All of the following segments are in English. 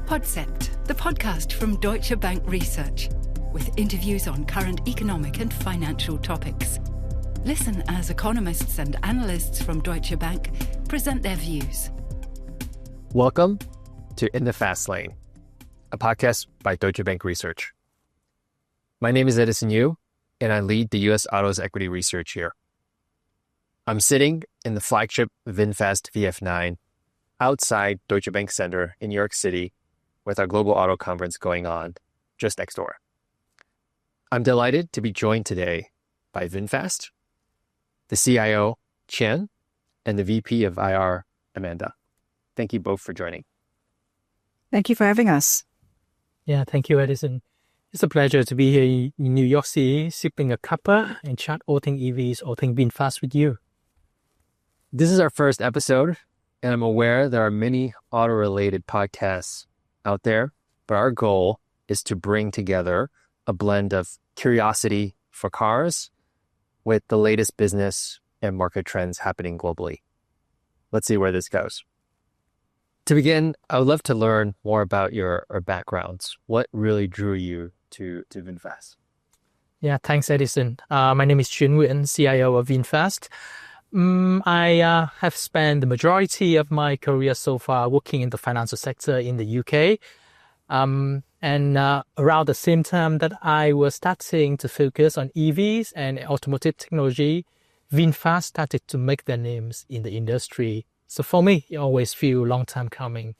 Podcept, the podcast from Deutsche Bank Research, with interviews on current economic and financial topics. Listen as economists and analysts from Deutsche Bank present their views. Welcome to In the Fast Lane, a podcast by Deutsche Bank Research. My name is Edison Yu, and I lead the US Autos equity research here. I'm sitting in the flagship VinFast VF9 outside Deutsche Bank Center in New York City with our global auto conference going on just next door. I'm delighted to be joined today by VinFast, the CIO, Chien, and the VP of IR, Amanda. Thank you both for joining. Thank you for having us. Yeah, thank you, Edison. It's a pleasure to be here in New York City, sipping a cuppa and chat all things EVs, all things VinFast with you. This is our first episode, and I'm aware there are many auto-related podcasts out there, but our goal is to bring together a blend of curiosity for cars with the latest business and market trends happening globally. Let's see where this goes. To begin, I would love to learn more about your backgrounds. What really drew you to VinFast? Yeah, thanks, Edison. My name is Chien Nguyen, CIO of VinFast. I have spent the majority of my career so far working in the financial sector in the UK. And around the same time that I was starting to focus on EVs and automotive technology, VinFast started to make their names in the industry. So for me, it always feels a long time coming.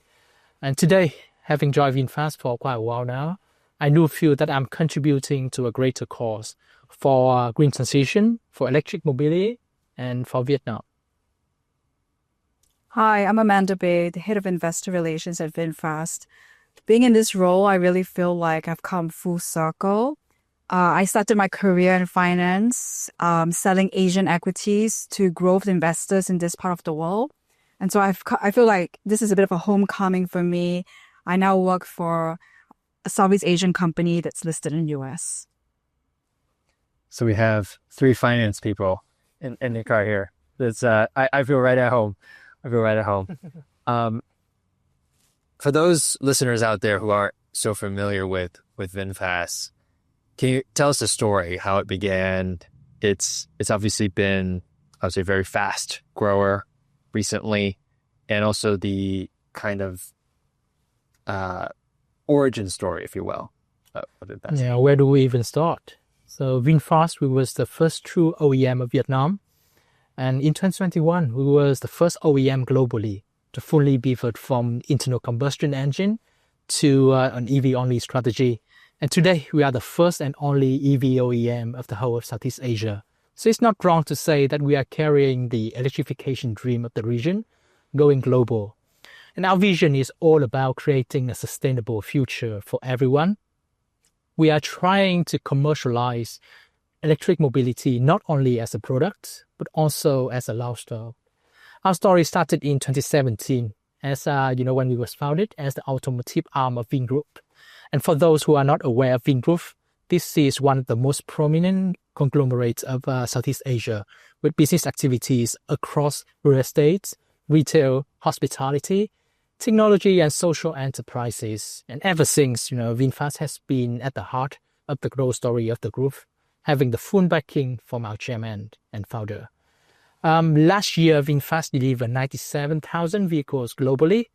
And today, having joined VinFast for quite a while now, I do feel that I'm contributing to a greater cause for green transition, for electric mobility, and for Vietnam. Hi, I'm Amandae Baey, the head of investor relations at VinFast. Being in this role, I really feel like I've come full circle. I started my career in finance, selling Asian equities to growth investors in this part of the world. And so I feel like this is a bit of a homecoming for me. I now work for a Southeast Asian company that's listed in the US. So we have three finance people in the car here. That's I feel right at home. For those listeners out there who aren't so familiar with VinFast, can you tell us the story, how it began? It's obviously been, I would say, very fast grower recently, and also the kind of origin story, if you will, of VinFast. Yeah, where do we even start? So VinFast, we was the first true OEM of Vietnam. And in 2021, we was the first OEM globally to fully pivot from internal combustion engine to an EV-only strategy. And today, we are the first and only EV OEM of the whole of Southeast Asia. So it's not wrong to say that we are carrying the electrification dream of the region, going global. And our vision is all about creating a sustainable future for everyone. We are trying to commercialize electric mobility not only as a product, but also as a lifestyle. Our story started in 2017 as, when we was founded as the automotive arm of Vingroup. And for those who are not aware of Vingroup, this is one of the most prominent conglomerates of Southeast Asia with business activities across real estate, retail, hospitality, technology and social enterprises. And ever since, VinFast has been at the heart of the growth story of the group, having the full backing from our chairman and founder. Last year, VinFast delivered 97,000 vehicles globally,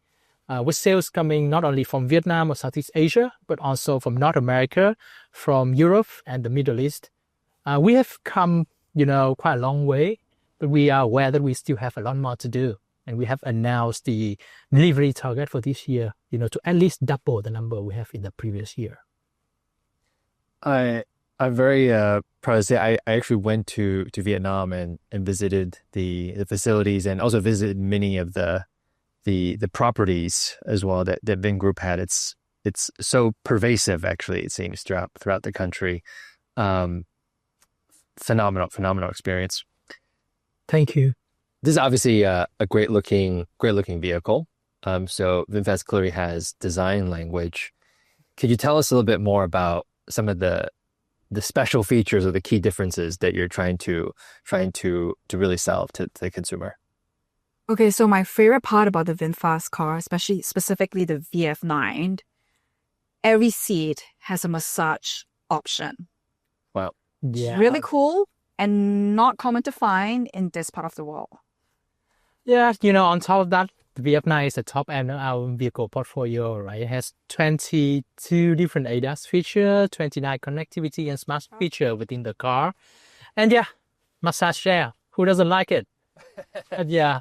with sales coming not only from Vietnam or Southeast Asia, but also from North America, from Europe and the Middle East. We have come, quite a long way, but we are aware that we still have a lot more to do. And we have announced the delivery target for this year, to at least double the number we have in the previous year. I'm very proud to say I actually went to Vietnam and visited the facilities and also visited many of the properties as well that Vingroup had. It's so pervasive, actually, it seems, throughout the country. Phenomenal experience. Thank you. This is obviously a great looking vehicle. So VinFast clearly has design language. Could you tell us a little bit more about some of the special features or the key differences that you're trying to really sell to the consumer? Okay, so my favorite part about the VinFast car, especially specifically the VF9, every seat has a massage option. Wow. Yeah. Really cool and not common to find in this part of the world. Yeah, on top of that, the VF9 is the top end of our vehicle portfolio, right? It has 22 different ADAS features, 29 connectivity and smart feature within the car. And yeah, massage chair. Who doesn't like it? And yeah,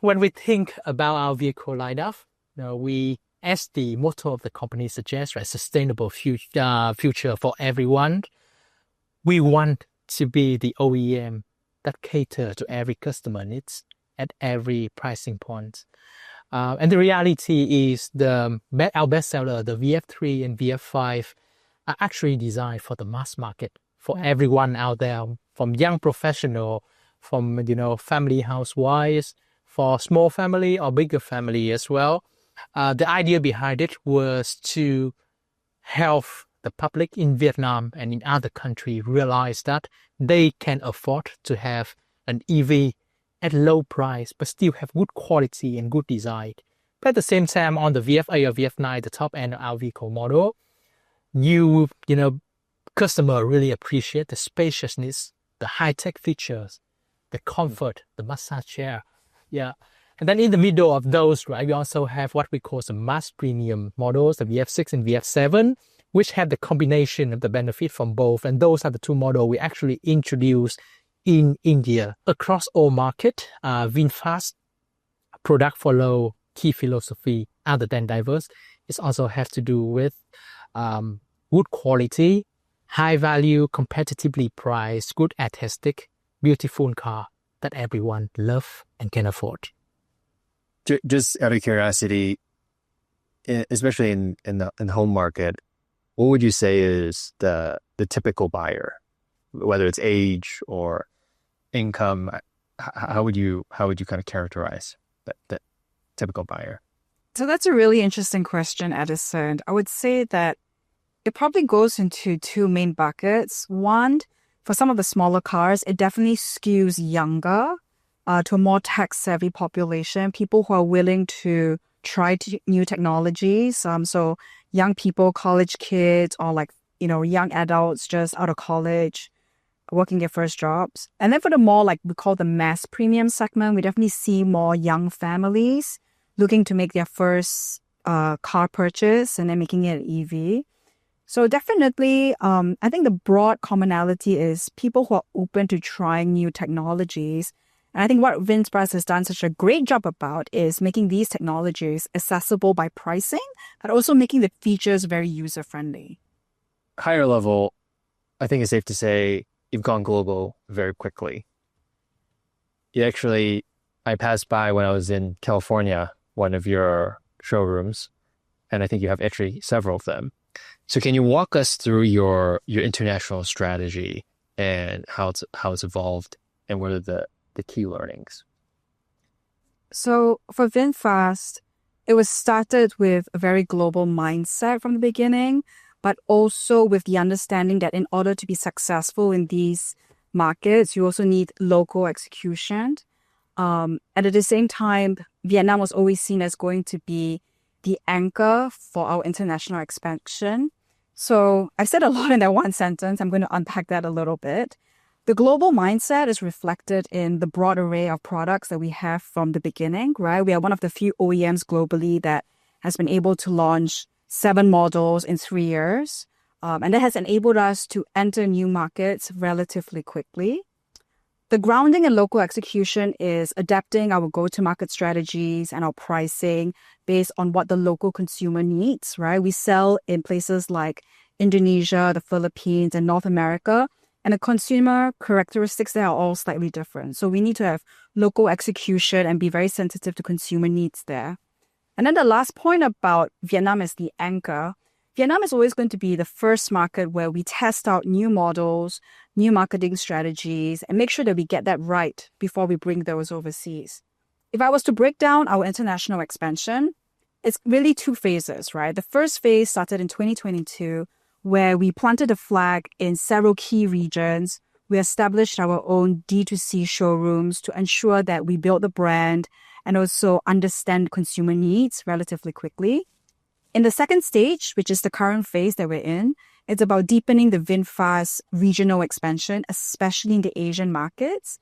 when we think about our vehicle lineup, we, as the motto of the company suggests, right, sustainable future for everyone. We want to be the OEM that cater to every customer needs at every pricing point. And the reality is our bestseller, the VF3 and VF5, are actually designed for the mass market, for everyone out there, from young professional, from, family housewives, for small family or bigger family as well. The idea behind it was to help the public in Vietnam and in other countries realize that they can afford to have an EV at low price, but still have good quality and good design. But at the same time, on the VF8 or VF9, the top end of our vehicle model, customer really appreciate the spaciousness, the high-tech features, the comfort, the massage chair. Yeah. And then in the middle of those, right, we also have what we call the mass premium models, the VF6 and VF7, which have the combination of the benefit from both. And those are the two models we actually introduced in India. Across all market, VinFast product follow key philosophy other than diverse. It also has to do with good quality, high value, competitively priced, good aesthetic, beautiful car that everyone love and can afford. Just out of curiosity, especially in the home market, what would you say is the typical buyer, whether it's age or income? How would you kind of characterize that typical buyer? So that's a really interesting question, Edison. I would say that it probably goes into two main buckets. One, for some of the smaller cars, it definitely skews younger to a more tech-savvy population, people who are willing to try new technologies. So young people, college kids, or young adults just out of college, working their first jobs. And then for the more we call the mass premium segment, we definitely see more young families looking to make their first car purchase and then making it an EV. So definitely, I think the broad commonality is people who are open to trying new technologies. And I think what VinFast has done such a great job about is making these technologies accessible by pricing, but also making the features very user-friendly. Higher level, I think it's safe to say you've gone global very quickly. I passed by when I was in California, one of your showrooms, and I think you have actually several of them. So can you walk us through your international strategy and how it's evolved and what are the key learnings? So for VinFast, it was started with a very global mindset from the beginning, but also with the understanding that in order to be successful in these markets, you also need local execution. And at the same time, Vietnam was always seen as going to be the anchor for our international expansion. So I've said a lot in that one sentence. I'm going to unpack that a little bit. The global mindset is reflected in the broad array of products that we have from the beginning, right? We are one of the few OEMs globally that has been able to launch 7 models in 3 years. And that has enabled us to enter new markets relatively quickly. The grounding in local execution is adapting our go-to-market strategies and our pricing based on what the local consumer needs, right? We sell in places like Indonesia, the Philippines, and North America, and the consumer characteristics there are all slightly different. So we need to have local execution and be very sensitive to consumer needs there. And then the last point about Vietnam as the anchor, Vietnam is always going to be the first market where we test out new models, new marketing strategies, and make sure that we get that right before we bring those overseas. If I was to break down our international expansion, it's really 2 phases, right? The first phase started in 2022, where we planted a flag in several key regions We established our own D2C showrooms to ensure that we build the brand and also understand consumer needs relatively quickly. In the second stage, which is the current phase that we're in, it's about deepening the VinFast regional expansion, especially in the Asian markets,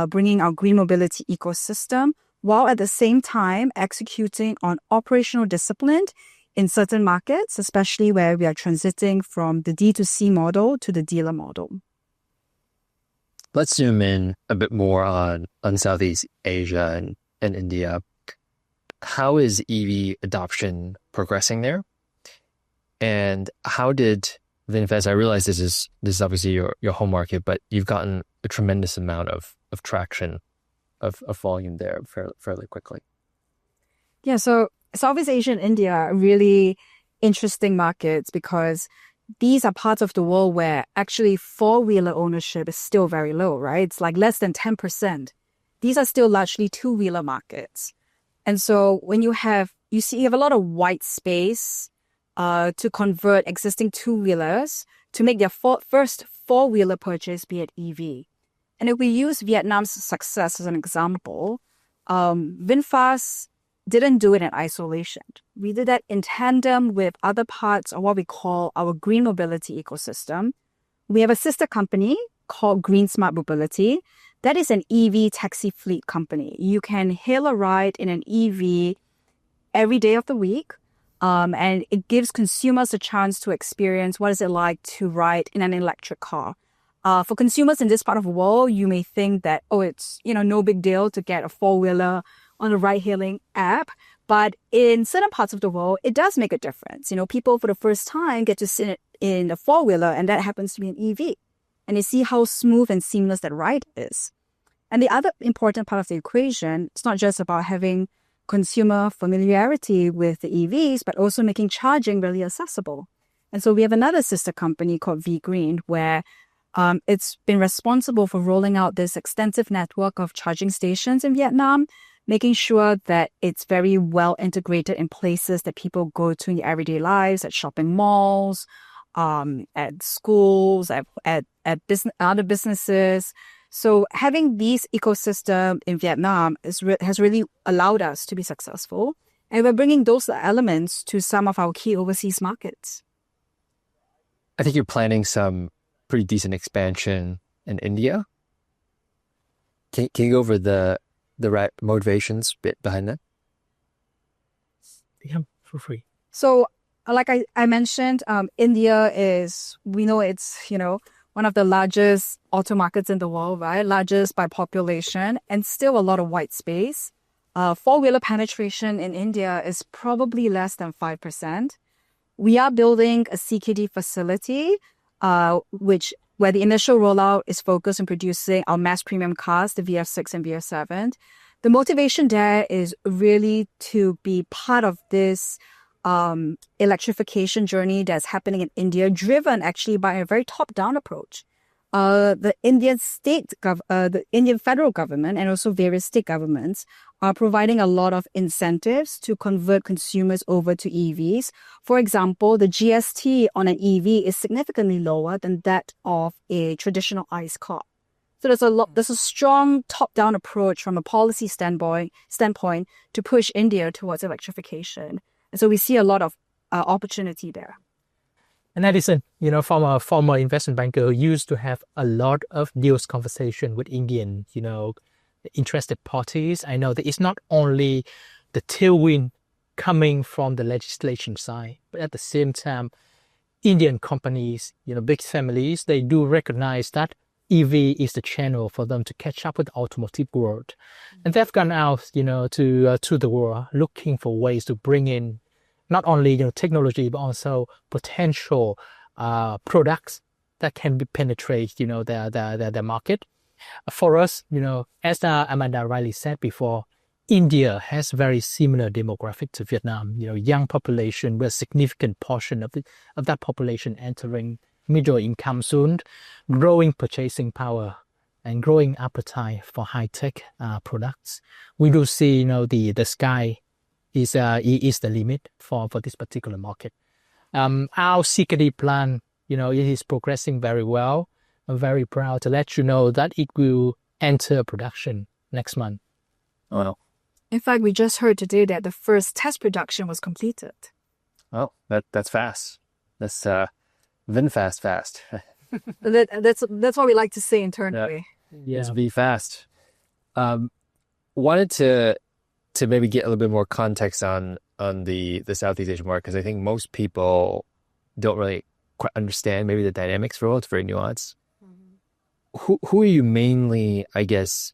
bringing our green mobility ecosystem, while at the same time executing on operational discipline in certain markets, especially where we are transiting from the D2C model to the dealer model. Let's zoom in a bit more on Southeast Asia and India. How is EV adoption progressing there? And how did VinFast, I realize this is obviously your home market, but you've gotten a tremendous amount of traction, of volume there fairly quickly. Yeah, so Southeast Asia and India are really interesting markets because these are parts of the world where actually four-wheeler ownership is still very low, right? It's like less than 10%. These are still largely two-wheeler markets. And so when you have a lot of white space to convert existing two-wheelers to make their first four-wheeler purchase be an EV. And if we use Vietnam's success as an example, VinFast didn't do it in isolation. We did that in tandem with other parts of what we call our green mobility ecosystem. We have a sister company called Green Smart Mobility. That is an EV taxi fleet company. You can hail a ride in an EV every day of the week, and it gives consumers a chance to experience what is it like to ride in an electric car. For consumers in this part of the world, you may think that, it's no big deal to get a four-wheeler on a ride-hailing app. But in certain parts of the world, it does make a difference. People for the first time get to sit in a four-wheeler, and that happens to be an EV. And they see how smooth and seamless that ride is. And the other important part of the equation, it's not just about having consumer familiarity with the EVs, but also making charging really accessible. And so we have another sister company called V-Green, where it's been responsible for rolling out this extensive network of charging stations in Vietnam, making sure that it's very well integrated in places that people go to in their everyday lives, at shopping malls, at schools, at other businesses. So having these ecosystem in Vietnam has really allowed us to be successful. And we're bringing those elements to some of our key overseas markets. I think you're planning some pretty decent expansion in India. Can you go over the right motivations behind that? Yeah, for free. So like I mentioned, India we know it's, one of the largest auto markets in the world, right? Largest by population, and still a lot of white space. Four-wheeler penetration in India is probably less than 5%. We are building a CKD facility, where the initial rollout is focused on producing our mass premium cars, the VF6 and VF7. The motivation there is really to be part of this electrification journey that's happening in India, driven actually by a very top-down approach. The Indian federal government and also various state governments are providing a lot of incentives to convert consumers over to EVs. For example, the GST on an EV is significantly lower than that of a traditional ICE car. So there's a strong top-down approach from a policy standpoint to push India towards electrification. And so we see a lot of opportunity there. And Edison, from a former investment banker, used to have a lot of deals conversation with Indian, interested parties. I know that it's not only the tailwind coming from the legislation side, but at the same time, Indian companies, big families, they do recognize that EV is the channel for them to catch up with the automotive world. And they've gone out, to the world looking for ways to bring in not only technology, but also potential products that can penetrate their market. For us, as Amanda rightly said before, India has very similar demographic to Vietnam. Young population with a significant portion of that population entering middle income soon, growing purchasing power, and growing appetite for high tech products. We do see the sky is the limit for this particular market. Our CKD plan, it is progressing very well. I'm very proud to let you know that it will enter production next month. Well, In fact, we just heard today that the first test production was completed. oh, that's fast. That's VinFast fast. That's what we like to say internally. It's be fast. Wanted to maybe get a little bit more context on the Southeast Asian market, because I think most people don't really quite understand maybe the dynamics for it. It's very nuanced. Who are you mainly, I guess,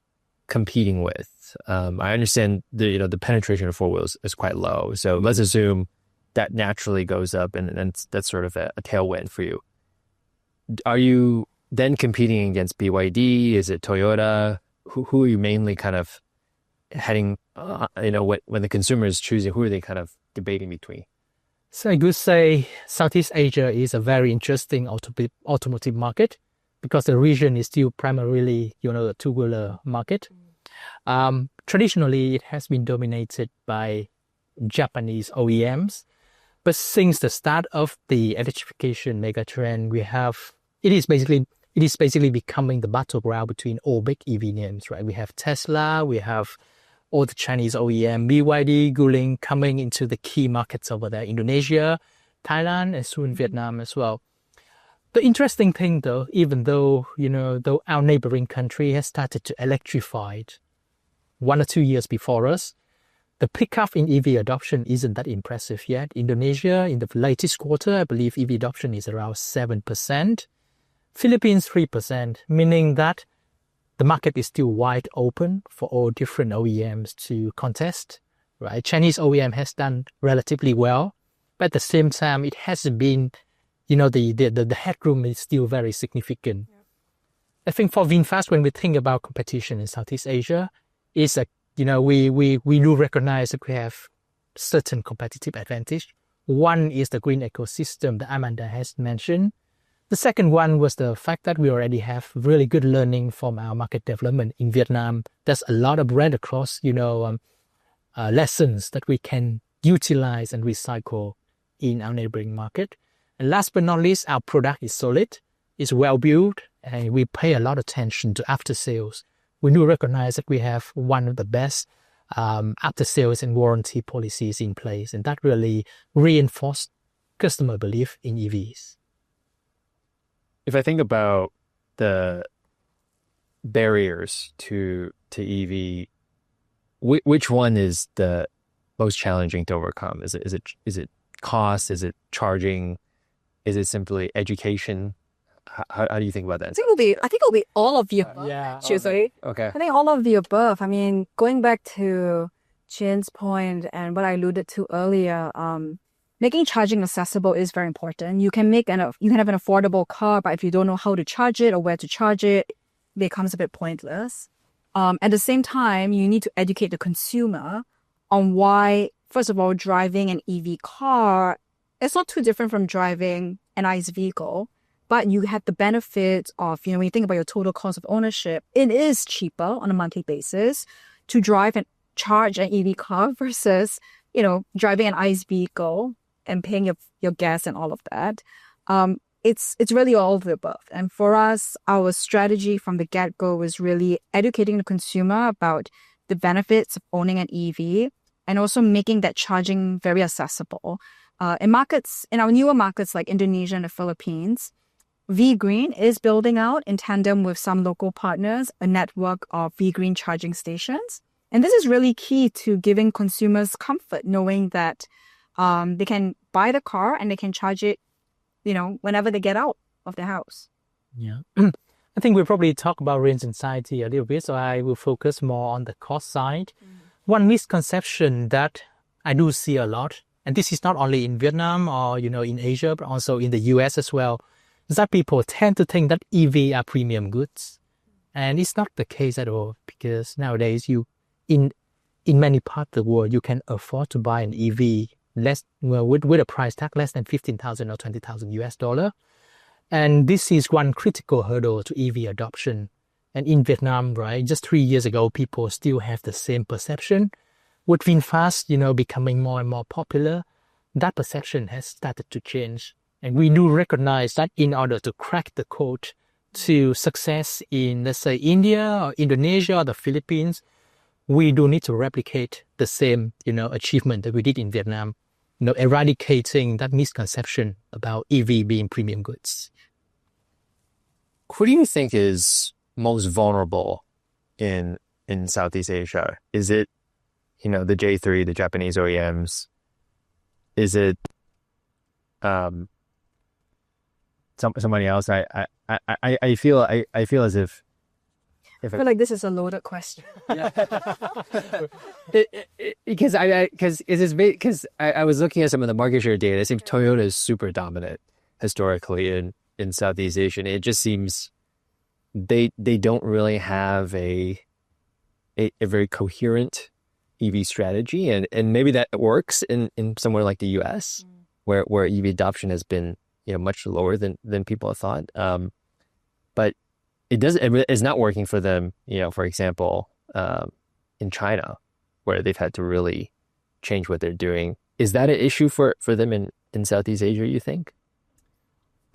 competing with? I understand the penetration of four wheels is quite low, so let's assume that naturally goes up, and that's sort of a tailwind for you. Are you then competing against BYD? Is it Toyota? Who are you mainly kind of heading? When the consumer is choosing, who are they kind of debating between? So I could say Southeast Asia is a very interesting automotive market because the region is still primarily, a two-wheeler market. Traditionally, it has been dominated by Japanese OEMs, but since the start of the electrification megatrend, it is basically becoming the battleground between all big EV names, right? We have Tesla, we have all the Chinese OEM, BYD, Guling coming into the key markets over there, Indonesia, Thailand, and soon Vietnam as well. The interesting thing though, even though, though our neighboring country has started to electrify 1 or 2 years before us, the pickup in EV adoption isn't that impressive yet. Indonesia, in the latest quarter, I believe EV adoption is around 7%. Philippines, 3%, meaning that the market is still wide open for all different OEMs to contest, right? Chinese OEM has done relatively well, but at the same time, it hasn't been, the headroom is still very significant. Yeah. I think for VinFast, when we think about competition in Southeast Asia, is we do recognize that we have certain competitive advantage. One is the green ecosystem that Amanda has mentioned. The second one was the fact that we already have really good learning from our market development in Vietnam. There's a lot of brand across, lessons that we can utilize and recycle in our neighboring market. And last but not least, our product is solid, is well built, and we pay a lot of attention to after sales. We do recognize that we have one of the best after sales and warranty policies in place, and that really reinforced customer belief in EVs. If I think about the barriers to EV, which one is the most challenging to overcome? Is it cost? Is it charging? Is it simply education? How do you think about that? I think it'll be all of the above. Seriously. Okay. I think all of the above. I mean, going back to Chien's point and what I alluded to earlier, making charging accessible is very important. You can have an affordable car, but if you don't know how to charge it or where to charge it, it becomes a bit pointless. At the same time, you need to educate the consumer on why, first of all, driving an EV car is not too different from driving an ICE vehicle, but you have the benefit of, when you think about your total cost of ownership, it is cheaper on a monthly basis to drive and charge an EV car versus, driving an ICE vehicle and paying your gas and all of that. It's really all of the above. And for us, our strategy from the get-go was really educating the consumer about the benefits of owning an EV and also making that charging very accessible. In our newer markets like Indonesia and the Philippines, V-Green is building out in tandem with some local partners a network of V-Green charging stations. And this is really key to giving consumers comfort, knowing that they can buy the car and they can charge it, whenever they get out of the house. Yeah. I think we'll probably talk about range anxiety a little bit, so I will focus more on the cost side. One misconception that I do see a lot, and this is not only in Vietnam or, in Asia, but also in the US as well, is that people tend to think that EV are premium goods. And it's not the case at all, because nowadays in many parts of the world, you can afford to buy an EV with a price tag less than $15,000 or $20,000 US. And this is one critical hurdle to EV adoption. And in Vietnam, right, just 3 years ago, people still have the same perception. With VinFast, becoming more and more popular, that perception has started to change. And we do recognize that in order to crack the code to success in, let's say, India or Indonesia or the Philippines, we do need to replicate the same, achievement that we did in Vietnam, eradicating that misconception about EV being premium goods. Who do you think is most vulnerable in Southeast Asia? Is it, the J3, the Japanese OEMs? Is it somebody else? I feel as if I feel like this is a loaded question. Because I was looking at some of the market share data. It seems Toyota is super dominant historically in Southeast Asia. And it just seems they don't really have a very coherent EV strategy, and maybe that works in somewhere like the US, where EV adoption has been much lower than people have thought. But it's not working for them, for example, in China, where they've had to really change what they're doing. Is that an issue for them in Southeast Asia, you think?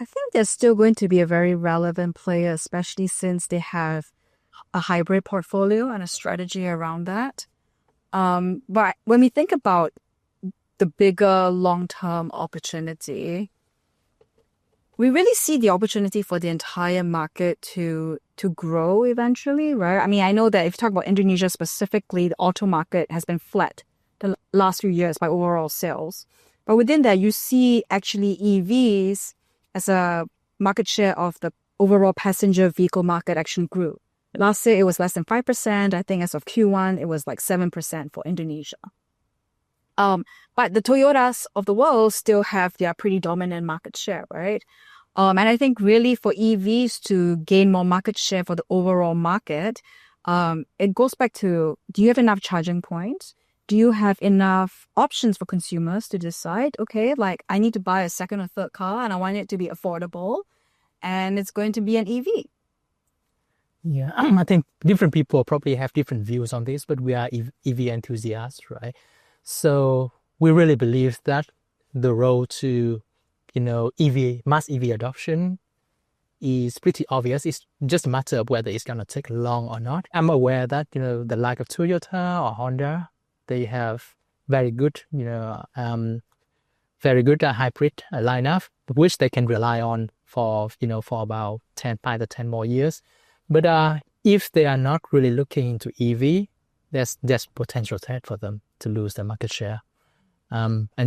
I think they're still going to be a very relevant player, especially since they have a hybrid portfolio and a strategy around that. But when we think about the bigger long-term opportunity, we really see the opportunity for the entire market to grow eventually, right? I mean, I know that if you talk about Indonesia specifically, the auto market has been flat the last few years by overall sales. But within that, you see actually EVs as a market share of the overall passenger vehicle market actually grew. Last year, it was less than 5%. I think as of Q1, it was like 7% for Indonesia. But the Toyotas of the world still have their pretty dominant market share, right? And I think really for EVs to gain more market share for the overall market, it goes back to, do you have enough charging points? Do you have enough options for consumers to decide, okay, like I need to buy a second or third car and I want it to be affordable and it's going to be an EV? Yeah, I think different people probably have different views on this, but we are EV enthusiasts, right? So we really believe that the road to, mass EV adoption is pretty obvious. It's just a matter of whether it's going to take long or not. I'm aware that, the like of Toyota or Honda, they have very good, hybrid lineup, which they can rely on for about 5 to 10 more years. But if they are not really looking into EV, there's potential threat for them to lose their market share. And I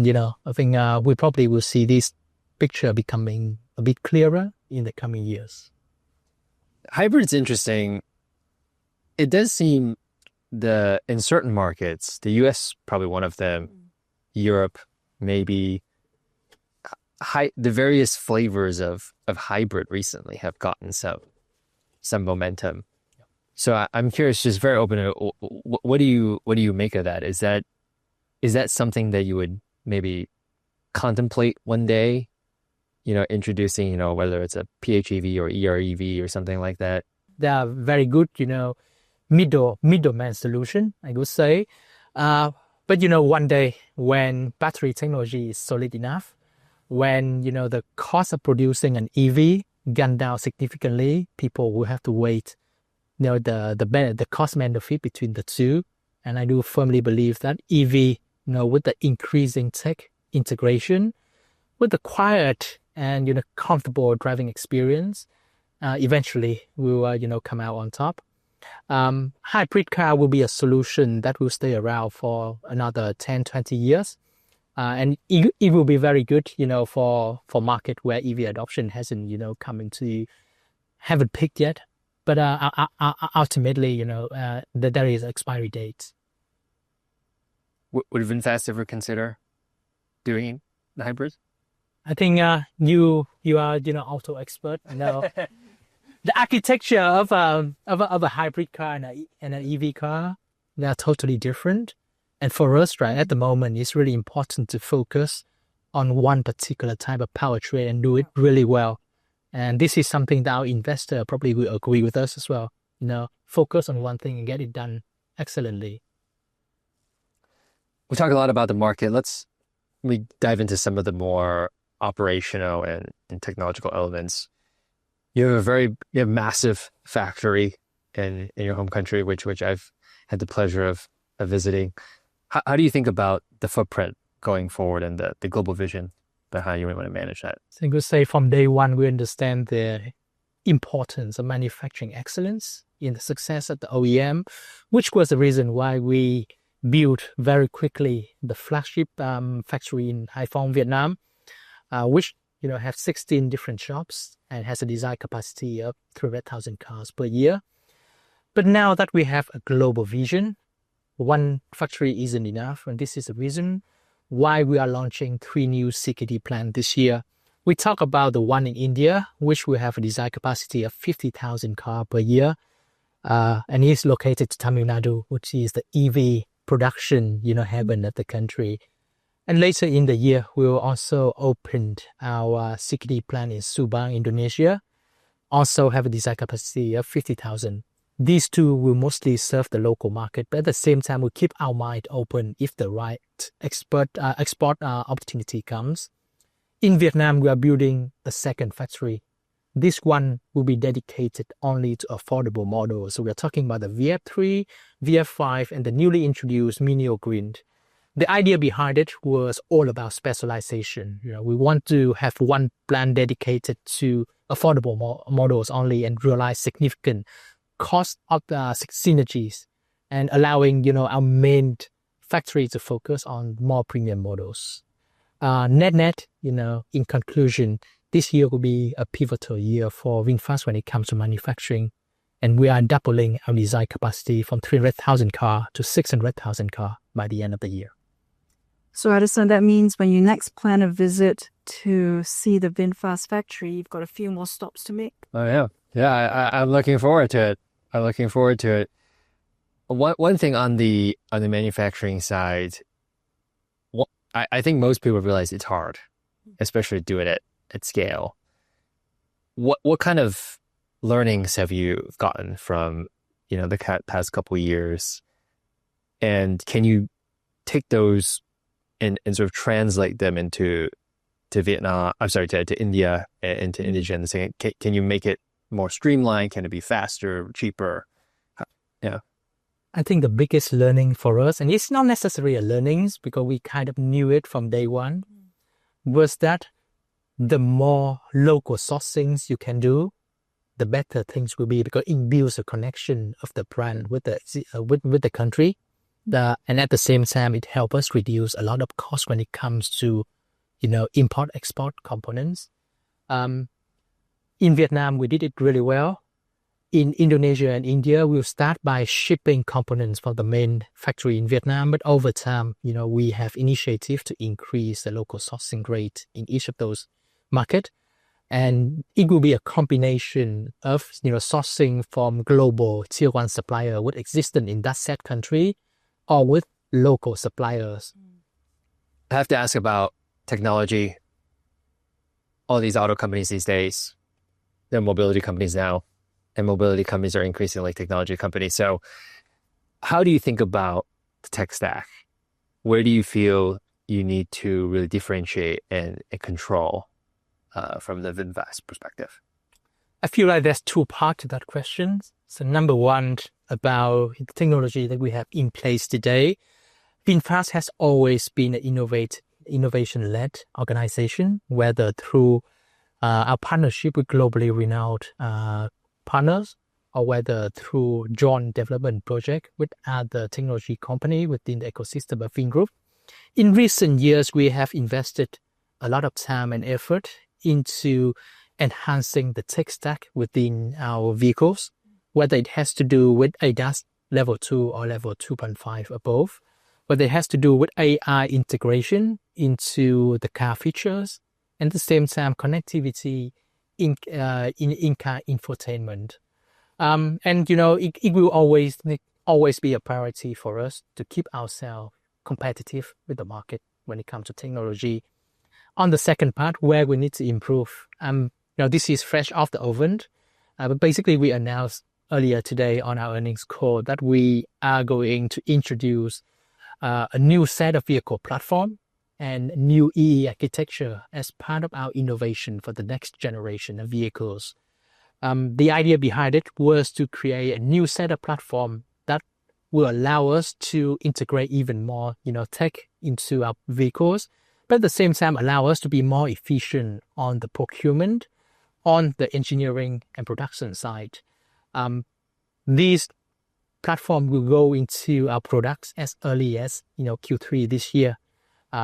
think we probably will see this picture becoming a bit clearer in the coming years. Hybrid's interesting. It does seem in certain markets, the US probably one of them, Europe maybe, the various flavors of hybrid recently have gotten some momentum. So I'm curious, just very open to what do you make of that? Is that something that you would maybe contemplate one day, introducing, whether it's a PHEV or EREV or something like that? They are very good, middleman solution, I would say. But one day when battery technology is solid enough, when the cost of producing an EV gone down significantly, people will have to wait the cost benefit between the two. And I do firmly believe that EV, with the increasing tech integration, with the quiet and comfortable driving experience, eventually will come out on top. Hybrid car will be a solution that will stay around for another 10, 20 years. And it will be very good, for market where EV adoption hasn't, haven't peaked yet. But ultimately, there is expiry dates. Would VinFast ever consider doing the hybrids? I think you are auto expert. The architecture of a hybrid car and an EV car, they are totally different. And for us, right, at the moment, it's really important to focus on one particular type of powertrain and do it really well. And this is something that our investor probably will agree with us as well. Focus on one thing and get it done excellently. We talk a lot about the market. Let me dive into some of the more operational and technological elements. You have you have massive factory in your home country, which I've had the pleasure of visiting. How do you think about the footprint going forward and the global vision behind you want to manage that? So I could say from day one, we understand the importance of manufacturing excellence in the success of the OEM, which was the reason why we built very quickly the flagship factory in Hải Phòng, Vietnam, which have 16 different shops and has a design capacity of 300,000 cars per year. But now that we have a global vision, one factory isn't enough, and this is the reason why we are launching 3 new CKD plants this year. We talk about the one in India, which will have a design capacity of 50,000 cars per year, and is located in Tamil Nadu, which is the EV production, heaven of the country. And later in the year, we will also open our CKD plant in Subang, Indonesia, also have a design capacity of 50,000. These two will mostly serve the local market, but at the same time, we'll keep our mind open if the right export opportunity comes. In Vietnam, we are building a second factory. This one will be dedicated only to affordable models. So we are talking about the VF3, VF5, and the newly introduced Mini Green. The idea behind it was all about specialization. We want to have one plant dedicated to affordable models only and realize significant cost of the synergies and allowing, our main factory to focus on more premium models. Net, in conclusion, this year will be a pivotal year for VinFast when it comes to manufacturing. And we are doubling our design capacity from 300,000 cars to 600,000 cars by the end of the year. So Edison, that means when you next plan a visit to see the VinFast factory, you've got a few more stops to make. Oh, yeah. Yeah, I'm looking forward to it. One thing on the manufacturing side, I think most people realize it's hard, especially do it at scale. What kind of learnings have you gotten from the past couple of years, and can you take those and sort of translate them into Vietnam? I'm sorry, to India and to Indonesia. Saying, can you make it more streamlined? Can it be faster, cheaper? Yeah. I think the biggest learning for us, and it's not necessarily a learning because we kind of knew it from day one, was that the more local sourcings you can do, the better things will be because it builds a connection of the brand with the country. And at the same time, it helps us reduce a lot of costs when it comes to, import-export components. In Vietnam, we did it really well. In Indonesia and India, we'll start by shipping components from the main factory in Vietnam. But over time, we have initiative to increase the local sourcing rate in each of those markets. And it will be a combination of, sourcing from global tier 1 supplier with existence in that said country or with local suppliers. I have to ask about technology. All these auto companies these days, they're mobility companies now, and mobility companies are increasingly technology companies. So how do you think about the tech stack? Where do you feel you need to really differentiate and control from the VinFast perspective? I feel like there's 2 parts to that question. So number one, about the technology that we have in place today. VinFast has always been an innovation-led organization, whether through our partnership with globally renowned partners, or whether through joint development project with other technology company within the ecosystem of Vingroup. In recent years, we have invested a lot of time and effort into enhancing the tech stack within our vehicles, whether it has to do with ADAS level 2 or level 2.5 above, whether it has to do with AI integration into the car features, and at the same time connectivity in in-car infotainment. And it will always be a priority for us to keep ourselves competitive with the market when it comes to technology. On the second part, where we need to improve, this is fresh off the oven, but basically we announced earlier today on our earnings call that we are going to introduce a new set of vehicle platform and new EE architecture as part of our innovation for the next generation of vehicles. The idea behind it was to create a new set of platform that will allow us to integrate even more, tech into our vehicles, but at the same time allow us to be more efficient on the procurement, on the engineering and production side. These platform will go into our products as early as Q3 this year,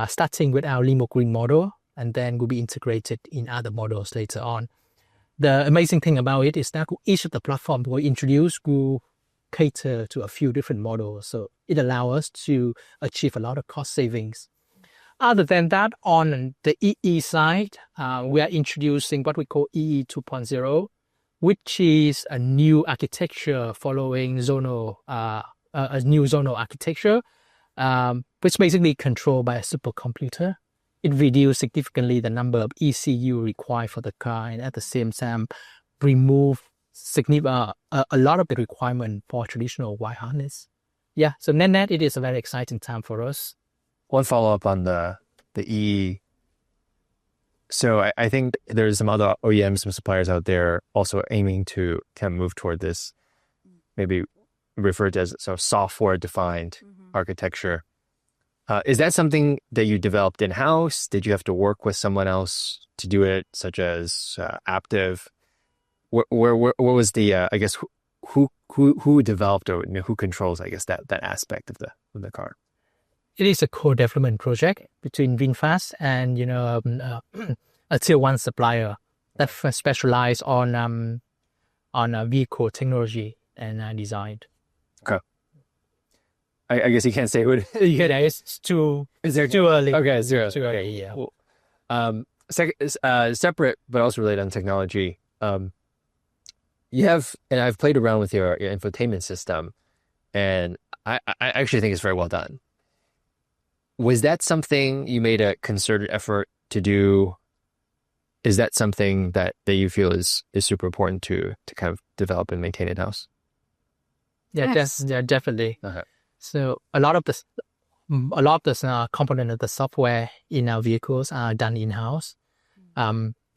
starting with our Limo Green model, and then will be integrated in other models later on. The amazing thing about it is that each of the platforms we introduce will cater to a few different models, so it allows us to achieve a lot of cost savings. Other than that, on the EE side, we are introducing what we call EE 2.0, which is a new architecture following a new zonal architecture, which basically controlled by a supercomputer. It reduced significantly the number of ECU required for the car, and at the same time remove a lot of the requirement for traditional wire harness. Yeah, so net, it is a very exciting time for us. One follow-up on the E. So I think there's some other OEMs, some suppliers out there also aiming to kind of move toward this, maybe referred to as sort of software-defined architecture. Is that something that you developed in-house? Did you have to work with someone else to do it, such as Aptiv? Where was the I guess who developed or who controls, I guess, that aspect of the car? It is a co-development project between VinFast and a tier one supplier that specialize on vehicle technology and design. Okay. I guess you can't say who. Yeah, it's too. Is there too early? Okay, zero. Too early. Yeah. Well, separate but also related on technology. You have, and I've played around with your infotainment system, and I actually think it's very well done. Was that something you made a concerted effort to do? Is that something that you feel is super important to kind of develop and maintain in-house? Yeah, Yes. definitely. Okay. So a lot of the component of the software in our vehicles are done in-house.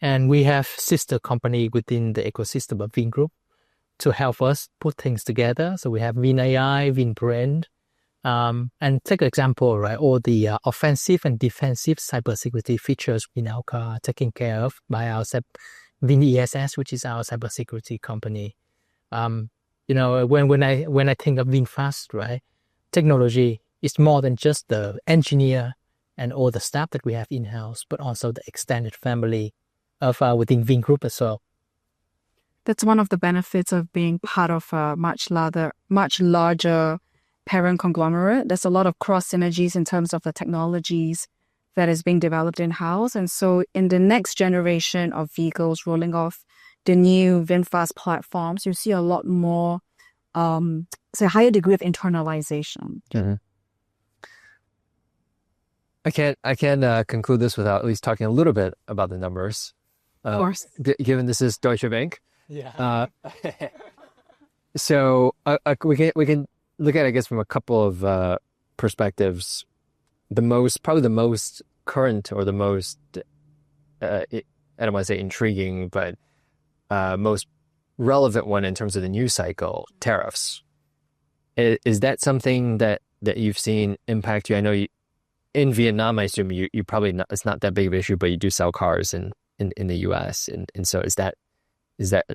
And we have sister company within the ecosystem of Vin Group to help us put things together. So we have Vin AI, Vin Brand. And take an example, right? All the offensive and defensive cybersecurity features in our car are taken care of by our Vin ESS, which is our cybersecurity company. When I think of VinFast, right? Technology is more than just the engineer and all the staff that we have in-house, but also the extended family of within Vin Group as well. That's one of the benefits of being part of a much larger parent conglomerate. There's a lot of cross synergies in terms of the technologies that is being developed in-house. And so in the next generation of vehicles rolling off the new VinFast platforms, you see a lot more, a higher degree of internalization. Mm-hmm. I can't conclude this without at least talking a little bit about the numbers. Of course. Given this is Deutsche Bank. Yeah. So we can look at it, I guess, from a couple of perspectives. Probably the most current or the most, I don't want to say intriguing, but most relevant one in terms of the news cycle, tariffs. Is that something that you've seen impact you? I know in Vietnam, I assume you probably not, it's not that big of an issue, but you do sell cars in the US. And so is that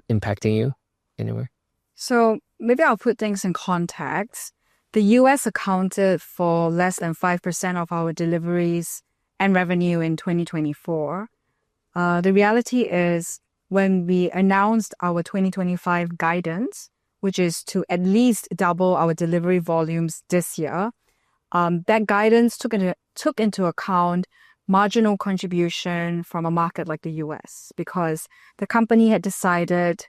impacting you anywhere? So maybe I'll put things in context. The US accounted for less than 5% of our deliveries and revenue in 2024. The reality is when we announced our 2025 guidance, which is to at least double our delivery volumes this year, that guidance took into account marginal contribution from a market like the US, because the company had decided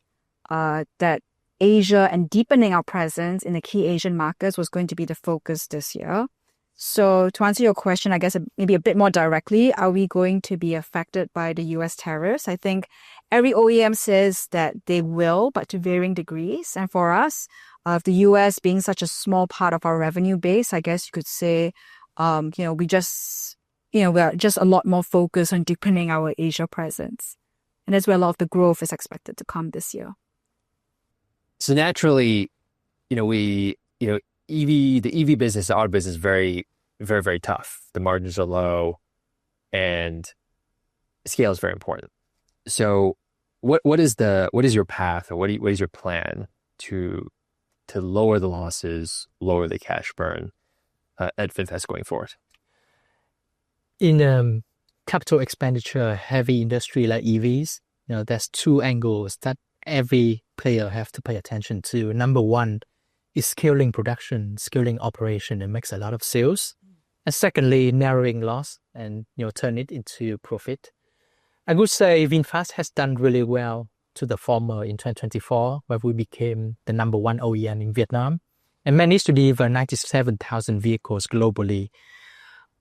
that Asia and deepening our presence in the key Asian markets was going to be the focus this year. So to answer your question, I guess maybe a bit more directly, are we going to be affected by the US tariffs? I think every OEM says that they will, but to varying degrees. And for us, the US being such a small part of our revenue base, I guess you could say, we are just a lot more focused on deepening our Asia presence. And that's where a lot of the growth is expected to come this year. So naturally, the EV business, our business, very, very, very tough. The margins are low, and scale is very important. So, what is your path, or what is your plan to lower the losses, lower the cash burn at VinFast going forward? In capital expenditure heavy industry like EVs, there's two angles that every player have to pay attention to. Number one is scaling production, scaling operation, and makes a lot of sales. And secondly, narrowing loss and turn it into profit. I would say VinFast has done really well to the former in 2024, where we became the number one OEM in Vietnam and managed to deliver 97,000 vehicles globally.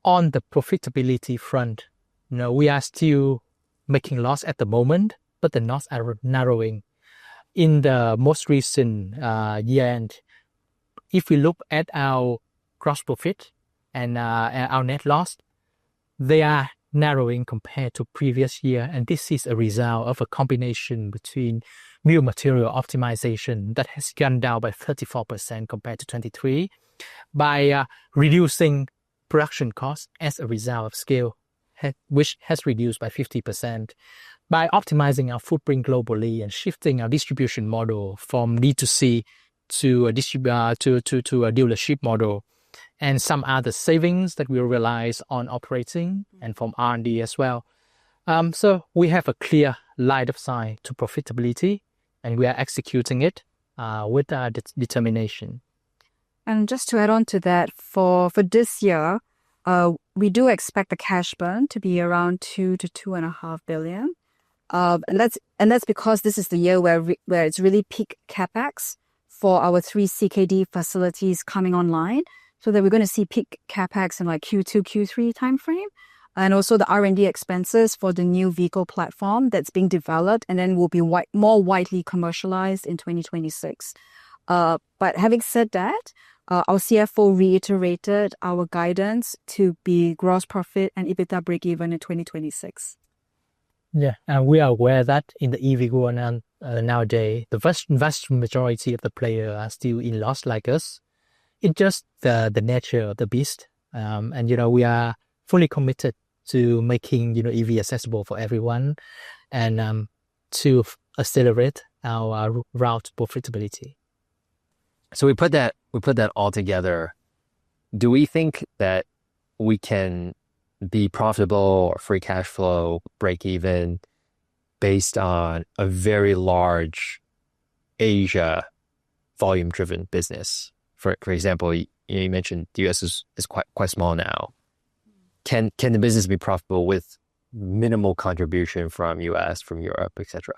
On the profitability front, we are still making loss at the moment, but the loss are narrowing. In the most recent year end, if we look at our gross profit and our net loss, they are narrowing compared to previous year. And this is a result of a combination between new material optimization that has gone down by 34% compared to 23, by reducing production costs as a result of scale, which has reduced by 50%, by optimizing our footprint globally and shifting our distribution model from D2C to a dealership model, and some other savings that we realize on operating and from R&D as well. So we have a clear line of sight to profitability, and we are executing it with determination. And just to add on to that, for this year, we do expect the cash burn to be around 2 to 2.5 billion. And that's because this is the year where it's really peak capex for our 3 CKD facilities coming online. So that we're going to see peak capex in like Q2, Q3 timeframe. And also the R&D expenses for the new vehicle platform that's being developed and then will be more widely commercialized in 2026. But having said that, our CFO reiterated our guidance to be gross profit and EBITDA breakeven in 2026. Yeah, and we are aware that in the EV world nowadays, the vast majority of the players are still in loss like us. It's just the nature of the beast. And, we are fully committed to making, EV accessible for everyone and to accelerate our route to profitability. So we put that all together. Do we think that we can be profitable or free cash flow, break even, based on a very large Asia volume-driven business? For example, you mentioned the US is quite small now. Can the business be profitable with minimal contribution from US, from Europe, etc.?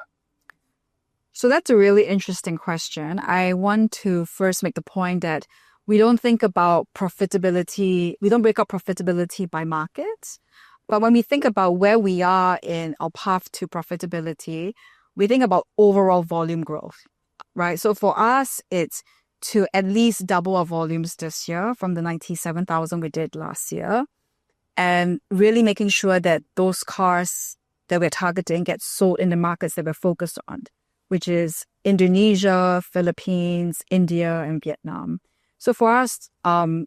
So that's a really interesting question. I want to first make the point that we don't think about profitability. We don't break up profitability by markets. But when we think about where we are in our path to profitability, we think about overall volume growth, right? So for us, it's to at least double our volumes this year from the 97,000 we did last year, and really making sure that those cars that we're targeting get sold in the markets that we're focused on, which is Indonesia, Philippines, India, and Vietnam. So for us,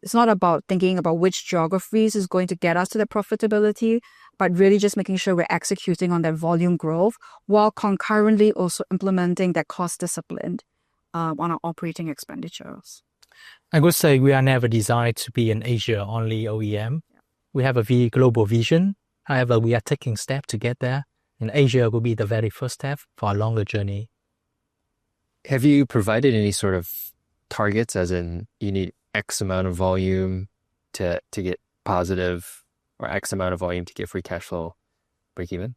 it's not about thinking about which geographies is going to get us to the profitability, but really just making sure we're executing on that volume growth while concurrently also implementing that cost discipline on our operating expenditures. I would say we are never designed to be an Asia-only OEM. We have a global vision. However, we are taking steps to get there. And Asia will be the very first step for a longer journey. Have you provided any sort of targets, as in you need X amount of volume to get positive, or X amount of volume to get free cash flow break even?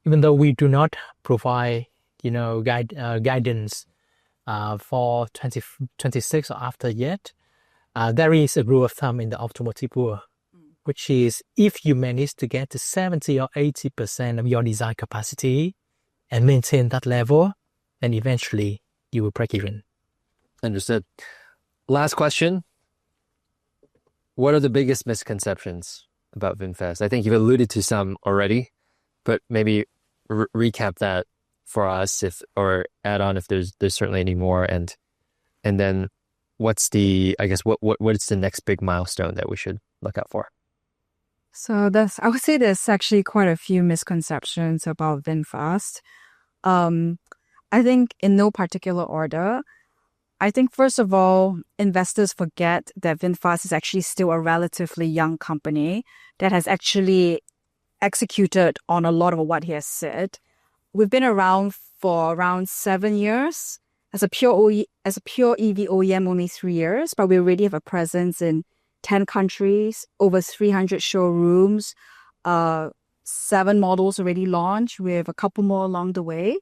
Even though we do not provide, guidance for 2026 or after yet, there is a rule of thumb in the automotive world, which is if you manage to get to 70 or 80% of your design capacity and maintain that level, then eventually you will break even. Understood. Last question. What are the biggest misconceptions about VinFast? I think you've alluded to some already, but maybe recap that for us, if or add on if there's certainly any more, and then what's the, I guess, what is the next big milestone that we should look out for? So I would say there's actually quite a few misconceptions about VinFast. I think in no particular order. I think first of all, investors forget that VinFast is actually still a relatively young company that has actually executed on a lot of what he has said. We've been around for around 7 years. As a pure EV OEM, only 3 years, but we already have a presence in 10 countries, over 300 showrooms, 7 models already launched. We have a couple more along the way.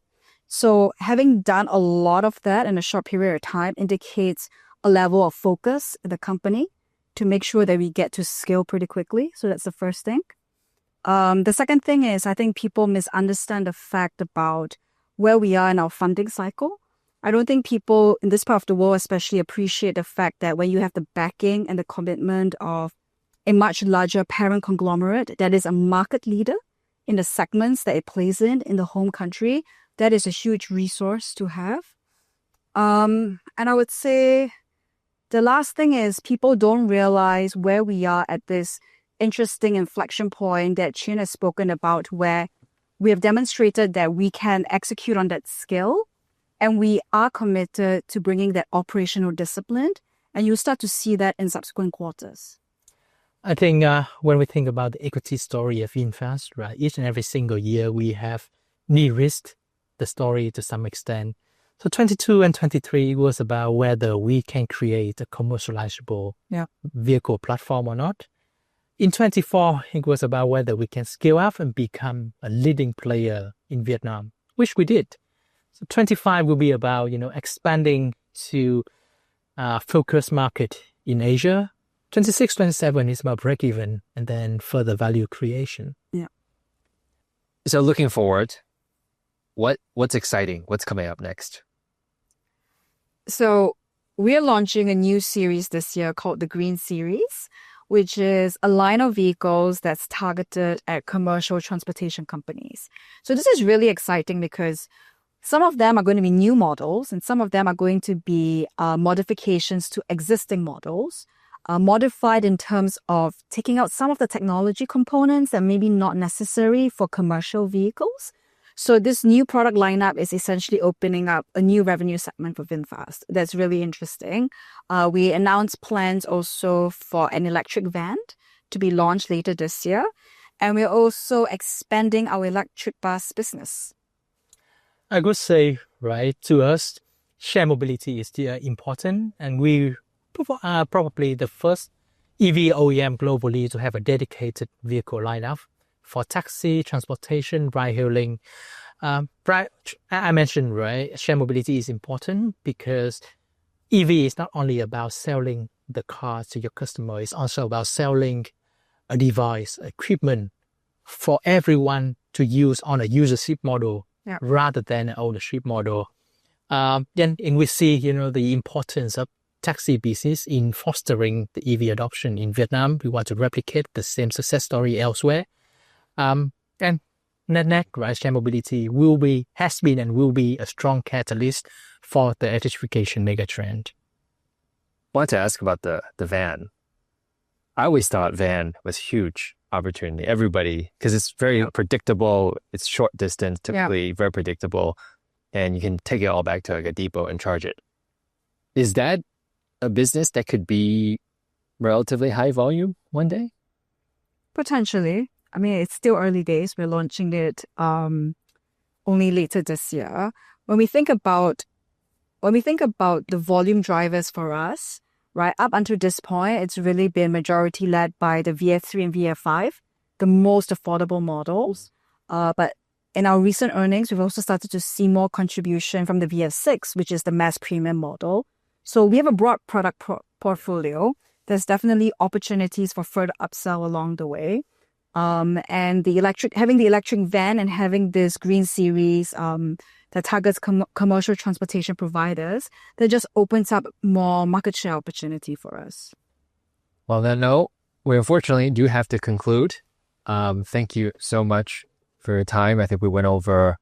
So having done a lot of that in a short period of time indicates a level of focus in the company to make sure that we get to scale pretty quickly. So that's the first thing. The second thing is I think people misunderstand the fact about where we are in our funding cycle. I don't think people in this part of the world especially appreciate the fact that when you have the backing and the commitment of a much larger parent conglomerate that is a market leader in the segments that it plays in the home country, that is a huge resource to have. And I would say the last thing is people don't realize where we are at this interesting inflection point that Chien has spoken about, where we have demonstrated that we can execute on that scale. And we are committed to bringing that operational discipline, and you'll start to see that in subsequent quarters. I think when we think about the equity story of VinFast, right, each and every single year we have de-risked the story to some extent. So 22 and 23 was about whether we can create a commercializable vehicle platform or not. In 24, it was about whether we can scale up and become a leading player in Vietnam, which we did. So 25 will be about, expanding to focus market in Asia. 26, 27 is about break even and then further value creation. Yeah. So looking forward, what's exciting? What's coming up next? So we're launching a new series this year called the Green Series, which is a line of vehicles that's targeted at commercial transportation companies. So this is really exciting because some of them are going to be new models and some of them are going to be modifications to existing models, modified in terms of taking out some of the technology components that may be not necessary for commercial vehicles. So this new product lineup is essentially opening up a new revenue segment for VinFast. That's really interesting. We announced plans also for an electric van to be launched later this year. And we're also expanding our electric bus business. I could say, right, to us, shared mobility is still important, and we are probably the first EV OEM globally to have a dedicated vehicle lineup for taxi, transportation, ride-hailing. I mentioned, right, shared mobility is important because EV is not only about selling the car to your customer, it's also about selling a device, equipment for everyone to use on a usership model. Rather than an ownership model. Then we see, the importance of taxi business in fostering the EV adoption in Vietnam. We want to replicate the same success story elsewhere. And net, right, shared mobility has been and will be a strong catalyst for the electrification megatrend. I want to ask about the van. I always thought van was huge opportunity. Everybody, because it's very predictable. It's short distance, typically very predictable, and you can take it all back to like a depot and charge it. Is that a business that could be relatively high volume one day? Potentially. I mean, it's still early days. We're launching it only later this year. When we think about the volume drivers for us, right, up until this point, it's really been majority led by the VF3 and VF5, the most affordable models. But in our recent earnings, we've also started to see more contribution from the VF6, which is the mass premium model. So we have a broad product portfolio. There's definitely opportunities for further upsell along the way. And having the electric van and having this Green Series that targets commercial transportation providers, that just opens up more market share opportunity for us. Well, then, no, we unfortunately do have to conclude. Thank you so much for your time. I think we went over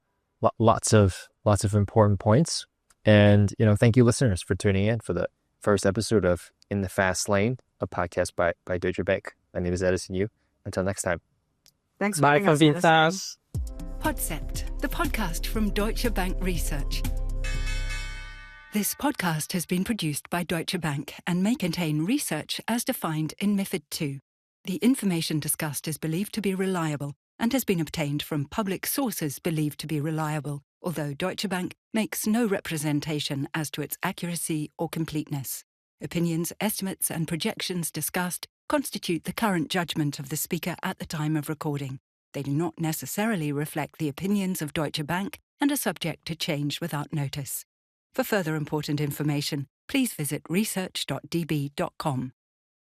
lots of important points. And, thank you listeners for tuning in for the first episode of In the Fast Lane, a podcast by Deutsche Bank. My name is Edison Yu. Until next time. Thanks for Bye having from us, VinFast. Podcept, the podcast from Deutsche Bank Research. This podcast has been produced by Deutsche Bank and may contain research as defined in MiFID II. The information discussed is believed to be reliable and has been obtained from public sources believed to be reliable, although Deutsche Bank makes no representation as to its accuracy or completeness. Opinions, estimates, and projections discussed constitute the current judgment of the speaker at the time of recording. They do not necessarily reflect the opinions of Deutsche Bank and are subject to change without notice. For further important information, please visit research.db.com.